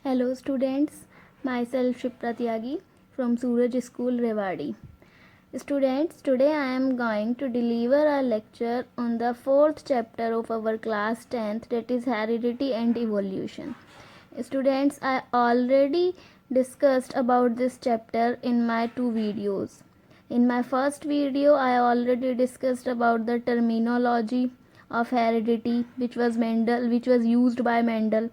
Hello students, myself Shipra Tyagi from Suraj School Rewari. Students, today I am going to deliver a lecture on the fourth chapter of our class 10th, that is heredity and evolution. Students, I already discussed about this chapter in my two videos. In my first video, I already discussed about the terminology of heredity which was used by Mendel,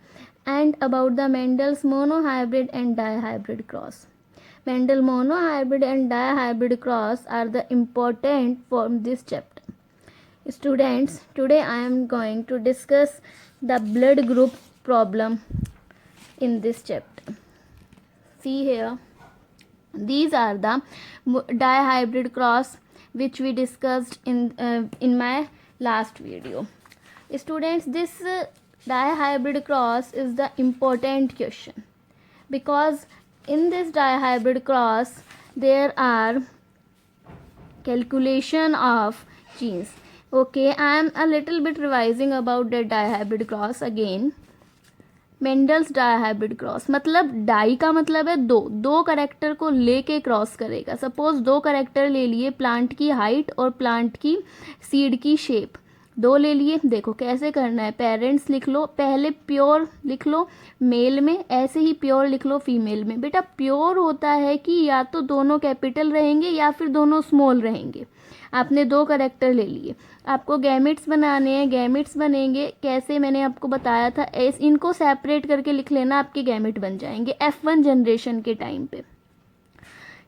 and about the Mendel's monohybrid and dihybrid cross. Mendel monohybrid and dihybrid cross are the important for this chapter. Students, today I am going to discuss the blood group problem in this chapter. See here, these are the dihybrid cross which we discussed in my last video. Students, this dihybrid cross is the important question, because in this dihybrid cross there are calculation of genes. Okay, I am a little bit revising about the dihybrid cross again. Mendel's dihybrid cross मतलब die का मतलब है दो character को लेके cross करेगा. Suppose दो character ले लिए, प्लांट की हाइट और प्लांट की सीड की शेप, दो ले लिए. देखो कैसे करना है, पेरेंट्स लिख लो, पहले प्योर लिख लो मेल में, ऐसे ही प्योर लिख लो फीमेल में. बेटा प्योर होता है कि या तो दोनों कैपिटल रहेंगे या फिर दोनों स्मॉल रहेंगे. आपने दो करेक्टर ले लिए, आपको गैमेट्स बनाने हैं, गैमेट्स बनेंगे कैसे मैंने आपको बताया था, इनको सेपरेट करके लिख लेना, आपके गैमेट बन जाएंगे. F1 जनरेशन के टाइम पे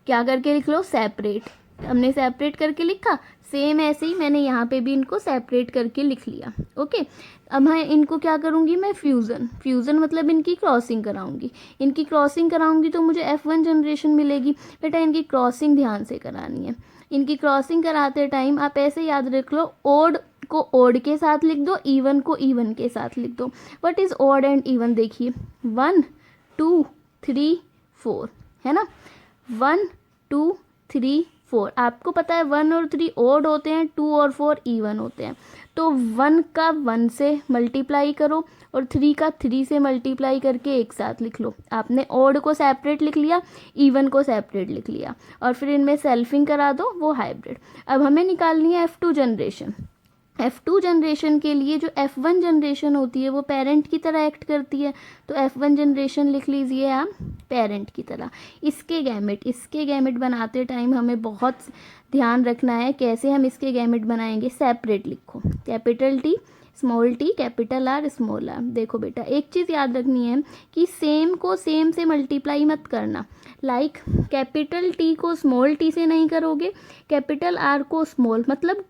क्या करके लिख लो, सेपरेट. हमने सेपरेट करके लिखा, सेम ऐसे ही मैंने यहाँ पे भी इनको सेपरेट करके लिख लिया. ओके, अब मैं इनको क्या करूँगी, मैं फ्यूज़न मतलब इनकी क्रॉसिंग कराऊंगी. इनकी क्रॉसिंग कराऊंगी तो मुझे F1 जनरेशन मिलेगी. बेटा इनकी क्रॉसिंग ध्यान से करानी है. इनकी क्रॉसिंग कराते टाइम आप ऐसे याद रख लो, ओड को ओड के साथ लिख दो, इवन को इवन के साथ लिख दो. What is odd and even, देखिए 1 2 3 4 है ना, 1 2 3 4. आपको पता है 1 और 3 ओड होते हैं, 2 और 4 इवन होते हैं. तो 1 का 1 से मल्टीप्लाई करो और 3 का 3 से मल्टीप्लाई करके एक साथ लिख लो. आपने ओड को सेपरेट लिख लिया, इवन को सेपरेट लिख लिया, और फिर इनमें सेल्फिंग करा दो, वो हाइब्रिड. अब हमें निकालनी है F2 जनरेशन. F2 जनरेशन के लिए जो F1 जनरेशन होती है वो पेरेंट की तरह एक्ट करती है, तो F1 जनरेशन लिख लीजिए आप पेरेंट की तरह. इसके गैमेट बनाते टाइम हमें बहुत ध्यान रखना है कैसे हम इसके गैमेट बनाएंगे. सेपरेट लिखो, capital T small T, capital R small R. देखो बेटा एक चीज़ याद रखनी है कि सेम को सेम से मल्टीप्लाई मत करना. लाइक कैपिटल टी को स्मॉल टी से नहीं करोगे, कैपिटल आर को स्मॉल, मतलब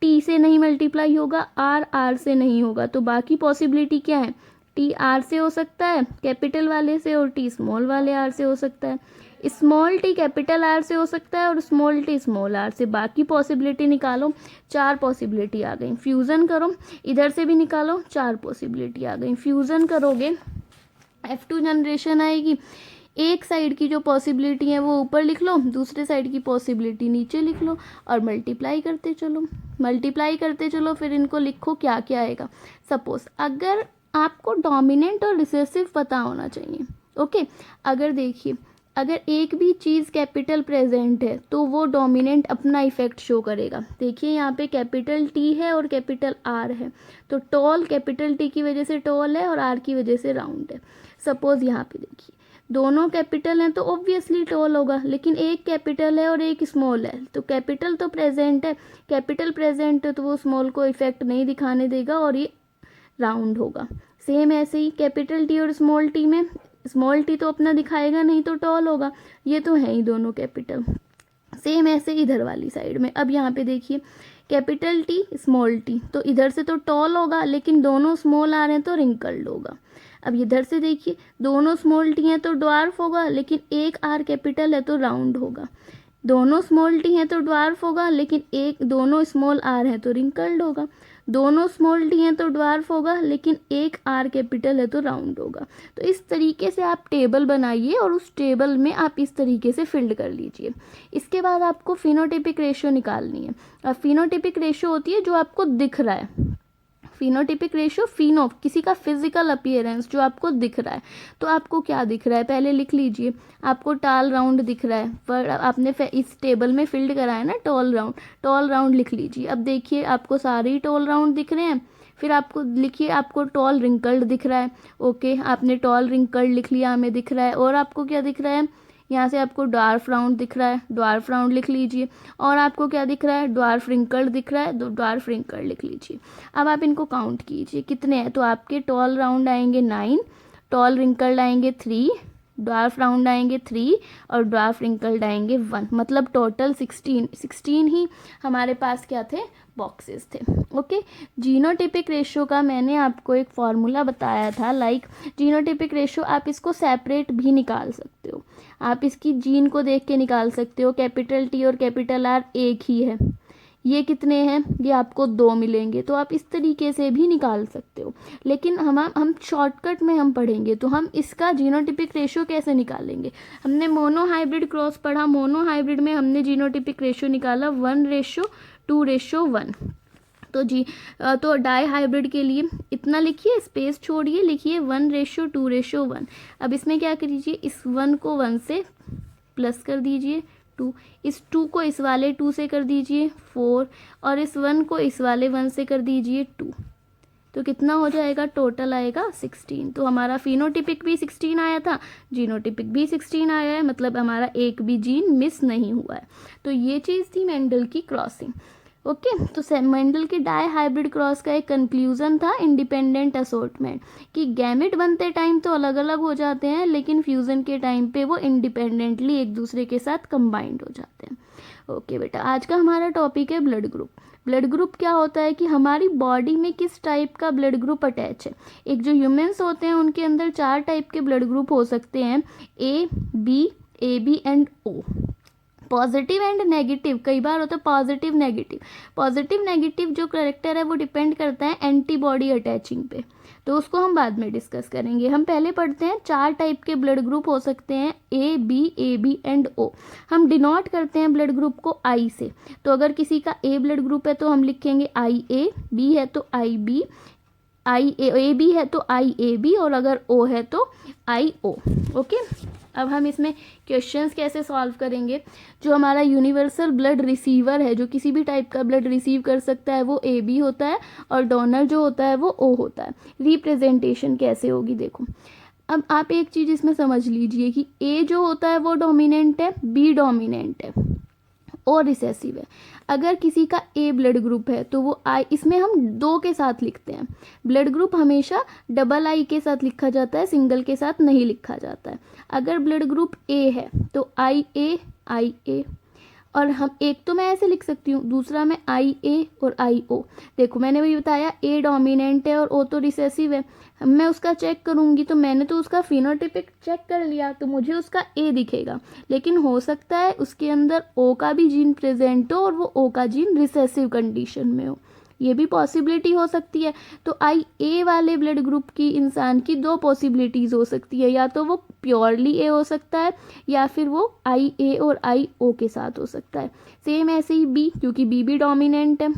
टी से नहीं मल्टीप्लाई होगा, आर से नहीं होगा. तो बाकी पॉसिबिलिटी क्या है, टी आर से हो सकता है कैपिटल वाले से, और टी स्मॉल वाले आर से हो सकता है. स्मॉल टी कैपिटल आर से हो सकता है और स्मॉल टी स्मॉल आर से. बाकी पॉसिबिलिटी निकालो, 4 पॉसिबिलिटी आ गई. फ्यूज़न करो, इधर से भी निकालो, 4 पॉसिबिलिटी आ गई. फ्यूज़न करोगे F2 जनरेशन आएगी. एक साइड की जो पॉसिबिलिटी है वो ऊपर लिख लो, दूसरे साइड की पॉसिबिलिटी नीचे लिख लो, और मल्टीप्लाई करते चलो. फिर इनको लिखो क्या क्या आएगा. सपोज अगर आपको डोमिनेंट और रिसेसिव पता होना चाहिए. ओके, अगर देखिए अगर एक भी चीज़ कैपिटल प्रेजेंट है तो वो डोमिनेंट अपना इफेक्ट शो करेगा. देखिए यहाँ पे कैपिटल टी है और कैपिटल आर है, तो टॉल कैपिटल टी की वजह से टॉल है और आर की वजह से राउंड है. सपोज यहाँ पे देखिए दोनों कैपिटल हैं तो ऑब्वियसली टॉल होगा, लेकिन एक कैपिटल है और एक स्मॉल है, तो कैपिटल तो प्रेजेंट है, कैपिटल प्रेजेंट है तो वो स्मॉल को इफेक्ट नहीं दिखाने देगा और ये राउंड होगा. सेम ऐसे ही कैपिटल टी और स्मॉल टी में स्मॉल टी तो अपना दिखाएगा नहीं तो टॉल होगा, ये तो है ही दोनों कैपिटल. सेम ऐसे इधर वाली साइड में. अब यहाँ पे देखिए कैपिटल टी स्मॉल टी, तो इधर से तो टॉल होगा लेकिन दोनों स्मॉल आ रहे हैं तो रिंकल्ड होगा. अब इधर से देखिए दोनों स्मॉल टी हैं तो ड्वार्फ होगा, लेकिन एक आर कैपिटल है तो राउंड होगा. दोनों स्मॉल टी हैं तो ड्वार्फ होगा, लेकिन दोनों स्मॉल आर हैं तो रिंकल्ड होगा. दोनों स्मॉल टी हैं तो ड्वार्फ होगा, लेकिन एक आर कैपिटल है तो राउंड होगा. तो इस तरीके से आप टेबल बनाइए और उस टेबल में आप इस तरीके से फिल्ड कर लीजिए. इसके बाद आपको फिनोटाइपिक रेशियो निकालनी है. अब फिनोटाइपिक रेशियो होती है जो आपको दिख रहा है. फिनोटिपिक रेशियो, फिनो किसी का फिजिकल अपीयरेंस जो आपको दिख रहा है, तो आपको क्या दिख रहा है पहले लिख लीजिए। आपको टाल राउंड दिख रहा है, पर आपने इस टेबल में फिल्ड करा है ना टॉल राउंड, टॉल राउंड लिख लीजिए। अब देखिए आपको सारे ही टॉल राउंड दिख रहे हैं, फिर आपको लिखिए आपको टॉल रिंकल्ड दिख रहा है। ओके, आपने टॉल रिंकल्ड लिख लिया, हमें दिख रहा है। और आपको क्या दिख रहा है, यहाँ से आपको ड्वार्फ राउंड दिख रहा है, ड्वार्फ राउंड लिख लीजिए। और आपको क्या दिख रहा है, ड्वार्फ रिंकल्ड दिख रहा है, तो ड्वार्फ रिंकल्ड लिख लीजिए। अब आप इनको काउंट कीजिए कितने हैं, तो आपके टॉल राउंड आएंगे 9, टॉल रिंकल्ड आएंगे 3, ड्वार्फ राउंड आएंगे 3 और ड्वार्फ रिंकल्ड आएंगे 1, मतलब टोटल 16 ही हमारे पास क्या थे, बॉक्सेस थे। ओके, जीनोटिपिक रेशियो का मैंने आपको एक फॉर्मूला बताया था, लाइक जीनोटिपिक रेशियो आप इसको सेपरेट भी निकाल सकते हो, आप इसकी जीन को देख के निकाल सकते हो। कैपिटल टी और कैपिटल आर एक ही है, ये कितने हैं, ये आपको 2 मिलेंगे, तो आप इस तरीके से भी निकाल सकते हो। लेकिन हम शॉर्टकट में हम पढ़ेंगे तो हम इसका जीनोटिपिक रेशियो कैसे निकालेंगे। हमने मोनो हाइब्रिड क्रॉस पढ़ा, मोनो हाइब्रिड में हमने जीनोटिपिक रेशियो निकाला 1:2:1। तो डाई हाइब्रिड के लिए इतना लिखिए, स्पेस छोड़िए, लिखिए 1:2:1। अब इसमें क्या करिए, इस 1 को 1 से प्लस कर दीजिए 2, इस 2 को इस वाले 2 से कर दीजिए 4, और इस 1 को इस वाले 1 से कर दीजिए 2। तो कितना हो जाएगा, टोटल आएगा 16। तो हमारा फिनोटिपिक भी 16 आया था, जीनोटिपिक भी 16 आया है, मतलब हमारा एक भी जीन मिस नहीं हुआ है। तो ये चीज़ थी मेंडल की क्रॉसिंग। ओके, तो मेंडल के डाई हाइब्रिड क्रॉस का एक कंक्लूजन था इंडिपेंडेंट असॉर्टमेंट, कि गैमेट बनते टाइम तो अलग अलग हो जाते हैं, लेकिन फ्यूज़न के टाइम पे वो इंडिपेंडेंटली एक दूसरे के साथ कंबाइंड हो जाते हैं। ओके बेटा, आज का हमारा टॉपिक है ब्लड ग्रुप। ब्लड ग्रुप क्या होता है कि हमारी बॉडी में किस टाइप का ब्लड ग्रुप अटैच है। एक जो ह्यूमंस होते हैं उनके अंदर 4 टाइप के ब्लड ग्रुप हो सकते हैं, A B and O. Positive and negative, कई बार होता है पॉजिटिव नेगेटिव। पॉजिटिव नेगेटिव जो करेक्टर है वो डिपेंड करता है एंटीबॉडी अटैचिंग पे, तो उसको हम बाद में डिस्कस करेंगे। हम पहले पढ़ते हैं 4 टाइप के ब्लड ग्रुप हो सकते हैं, ए बी एंड ओ। हम डिनोट करते हैं ब्लड ग्रुप को आई से, तो अगर किसी का ए ब्लड ग्रुप है तो हम लिखेंगे आई ए, बी है तो आई बी, ए बी है तो आई ए बी, और अगर ओ है तो आई ओ। ओके, अब हम इसमें क्वेश्चंस कैसे सॉल्व करेंगे। जो हमारा यूनिवर्सल ब्लड रिसीवर है, जो किसी भी टाइप का ब्लड रिसीव कर सकता है, वो ए बी होता है, और डोनर जो होता है वो ओ होता है। रिप्रेजेंटेशन कैसे होगी देखो, अब आप एक चीज़ इसमें समझ लीजिए कि ए जो होता है वो डोमिनेंट है, बी डोमिनेंट है, ओ रिसेसिव है। अगर किसी का ए ब्लड ग्रुप है तो वो आई, इसमें हम 2 के साथ लिखते हैं। ब्लड ग्रुप हमेशा डबल आई के साथ लिखा जाता है, सिंगल के साथ नहीं लिखा जाता है। अगर ब्लड ग्रुप ए है तो आई ए, और हम एक तो मैं ऐसे लिख सकती हूँ, दूसरा मैं आई ए और आई ओ। देखो मैंने वही बताया, ए डोमिनेंट है और ओ तो रिसेसिव है। मैं उसका चेक करूँगी तो मैंने तो उसका फिनोटिपिक चेक कर लिया, तो मुझे उसका ए दिखेगा, लेकिन हो सकता है उसके अंदर ओ का भी जीन प्रेजेंट हो और वो ओ का जीन रिसेसिव कंडीशन में हो, ये भी पॉसिबिलिटी हो सकती है। तो आई ए वाले ब्लड ग्रुप की इंसान की 2 पॉसिबिलिटीज़ हो सकती है, या तो वो प्योरली ए हो सकता है, या फिर वो आई ए और आई ओ के साथ हो सकता है। सेम ऐसे ही बी, क्योंकि बी भी डोमिनेंट है,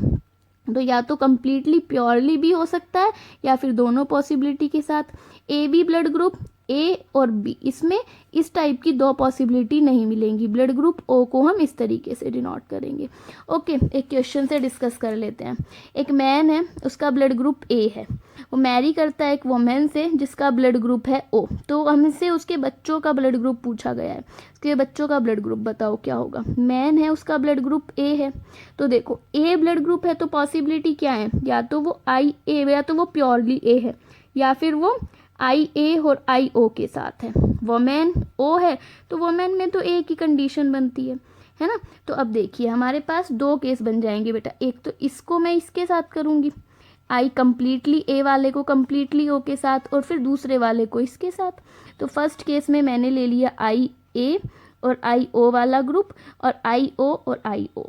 तो या तो कम्प्लीटली प्योरली भी हो सकता है, या फिर दोनों पॉसिबिलिटी के साथ। ए बी ब्लड ग्रुप, ए और बी, इसमें इस टाइप की 2 पॉसिबिलिटी नहीं मिलेंगी। ब्लड ग्रुप ओ को हम इस तरीके से डिनोट करेंगे। ओके, एक क्वेश्चन से डिस्कस कर लेते हैं। एक मैन है, उसका ब्लड ग्रुप ए है, वो मैरी करता है एक वुमेन से जिसका ब्लड ग्रुप है ओ। तो हमसे उसके बच्चों का ब्लड ग्रुप पूछा गया है, उसके बच्चों का ब्लड ग्रुप बताओ क्या होगा। मैन है, उसका ब्लड ग्रुप ए है, तो देखो ए ब्लड ग्रुप है तो पॉसिबिलिटी क्या है, या तो वो आई ए, या तो वो प्योरली ए है, या फिर वो आई ए और आई ओ के साथ है। वोमेन ओ है तो वोमेन में तो ए की कंडीशन बनती है ना। तो अब देखिए हमारे पास 2 केस बन जाएंगे बेटा, एक तो इसको मैं इसके साथ करूँगी, आई कम्प्लीटली ए वाले को कम्प्लीटली ओ के साथ, और फिर दूसरे वाले को इसके साथ। तो फर्स्ट केस में मैंने ले लिया आई ए और आई ओ वाला ग्रुप, और आई ओ और आई ओ।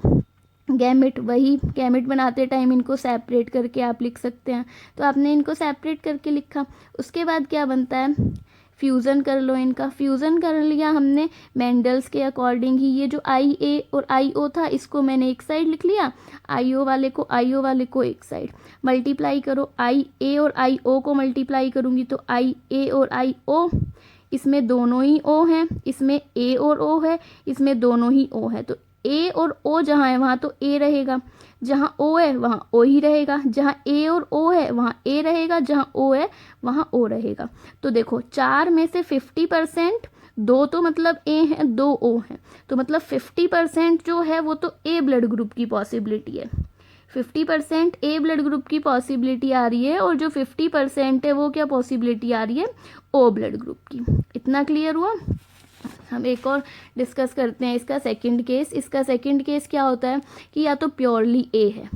गैमेट, वही गैमेट बनाते टाइम इनको सेपरेट करके आप लिख सकते हैं, तो आपने इनको सेपरेट करके लिखा। उसके बाद क्या बनता है, फ्यूज़न कर लो इनका। फ्यूज़न कर लिया हमने मेंडल्स के अकॉर्डिंग ही। ये जो IA और IO था इसको मैंने एक साइड लिख लिया, IO वाले को एक साइड। मल्टीप्लाई करो, IA और IO को मल्टीप्लाई करूँगी तो IA और IO, इसमें दोनों ही O हैं, इसमें A और O है, इसमें दोनों ही O है। तो A और O जहाँ है वहाँ तो A रहेगा, जहाँ O है वहाँ O ही रहेगा, जहाँ A और O है वहाँ A रहेगा, जहाँ O है वहाँ O रहेगा। तो देखो 4 में से 50%, 2 तो मतलब A है, 2 O है, तो मतलब 50% जो है वो तो A ब्लड ग्रुप की पॉसिबिलिटी है। 50% A ब्लड ग्रुप की पॉसिबिलिटी आ रही है, और जो 50% है वो क्या पॉसिबिलिटी आ रही है, O ब्लड ग्रुप की। इतना क्लियर हुआ। हम एक और डिस्कस करते हैं इसका सेकंड केस। इसका सेकंड केस क्या होता है कि या तो प्योरली A है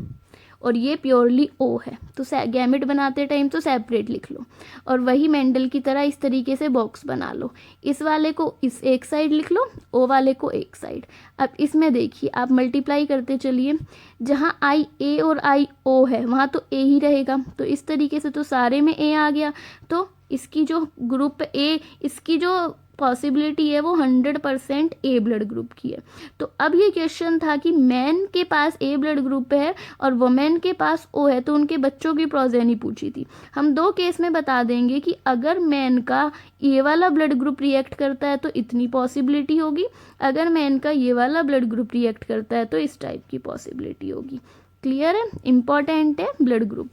और ये प्योरली O है, तो गैमेट बनाते टाइम तो सेपरेट लिख लो, और वही मेंडल की तरह इस तरीके से बॉक्स बना लो। इस वाले को इस एक साइड लिख लो, O वाले को एक साइड। अब इसमें देखिए आप मल्टीप्लाई करते चलिए, जहाँ IA और IO है वहाँ तो A ही रहेगा, तो इस तरीके से तो सारे में A आ गया। तो इसकी जो ग्रुप A, इसकी जो पॉसिबिलिटी है वो 100% A ब्लड ग्रुप की है। तो अब ये क्वेश्चन था कि मैन के पास A ब्लड ग्रुप है और वुमेन के पास O है, तो उनके बच्चों की प्रोजेनी पूछी थी। हम 2 केस में बता देंगे कि अगर मैन का ये वाला ब्लड ग्रुप रिएक्ट करता है तो इतनी पॉसिबिलिटी होगी, अगर मैन का ये वाला ब्लड ग्रुप रिएक्ट करता है तो इस टाइप की पॉसिबिलिटी होगी। क्लियर है, इंपॉर्टेंट है ब्लड ग्रुप।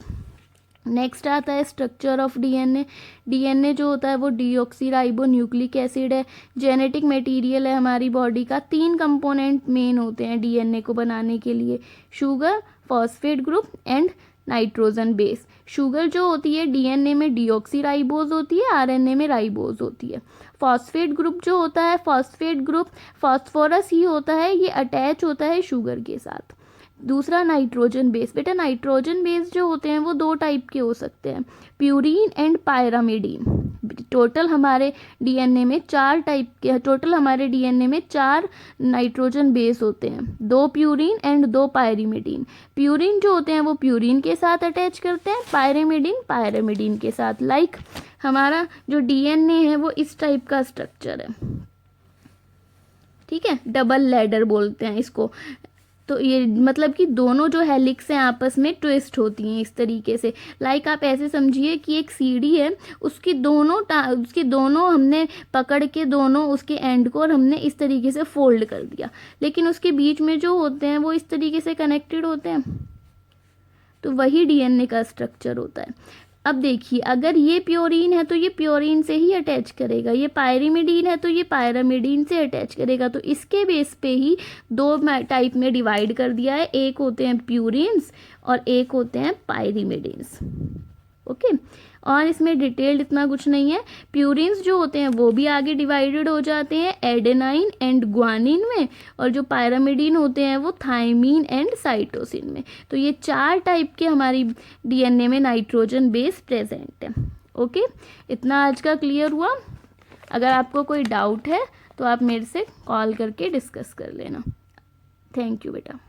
नेक्स्ट आता है स्ट्रक्चर ऑफ DNA। DNA जो होता है वो डीऑक्सीराइबो न्यूक्लिक एसिड है, जेनेटिक मटेरियल है हमारी बॉडी का। 3 कंपोनेंट मेन होते हैं DNA को बनाने के लिए, sugar, phosphate group and nitrogen base. Sugar जो होती है DNA में डीऑक्सीराइबोज होती है, RNA में राइबोज होती है। फॉस्फेट ग्रुप जो होता है, फॉस्फेट ग्रुप फॉस्फोरस ही होता है, ये अटैच होता है शुगर के साथ। दूसरा नाइट्रोजन बेस। बेटा नाइट्रोजन बेस जो होते हैं वो 2 टाइप के हो सकते हैं, प्यूरीन एंड पायरामिडीन। टोटल हमारे DNA में 4 टाइप के, टोटल हमारे DNA में 4 नाइट्रोजन बेस होते हैं, 2 प्यूरीन एंड 2 पायरिमिडीन। प्यूरीन जो होते हैं वो प्यूरीन के साथ अटैच करते हैं, पायरिमिडीन पायरिमिडीन के साथ। लाइक हमारा जो DNA है वो इस टाइप का स्ट्रक्चर है, ठीक है, डबल लैडर बोलते हैं इसको। तो ये मतलब कि दोनों जो हेलिक्स हैं आपस में ट्विस्ट होती हैं इस तरीके से। लाइक आप ऐसे समझिए कि एक सीढ़ी है, उसकी दोनों हमने पकड़ के दोनों उसके एंड को और हमने इस तरीके से फोल्ड कर दिया, लेकिन उसके बीच में जो होते हैं वो इस तरीके से कनेक्टेड होते हैं, तो वही DNA का स्ट्रक्चर होता है। अब देखिए अगर ये प्योरीन है तो ये प्योरीन से ही अटैच करेगा, ये पायरिमिडीन है तो ये पायरामिडीन से अटैच करेगा। तो इसके बेस पे ही 2 टाइप में डिवाइड कर दिया है, एक होते हैं प्यूरिन्स और एक होते हैं पायरिमिडीन्स। ओके, और इसमें डिटेल्ड इतना कुछ नहीं है। प्यूरिन्स जो होते हैं वो भी आगे डिवाइडेड हो जाते हैं एडेनाइन एंड ग्वानिन में, और जो पायरामिडीन होते हैं वो थायमीन एंड साइटोसिन में। तो ये 4 टाइप के हमारी DNA में नाइट्रोजन बेस प्रेजेंट है। ओके, इतना आज का क्लियर हुआ। अगर आपको कोई डाउट है तो आप मेरे से कॉल करके डिस्कस कर लेना। थैंक यू बेटा।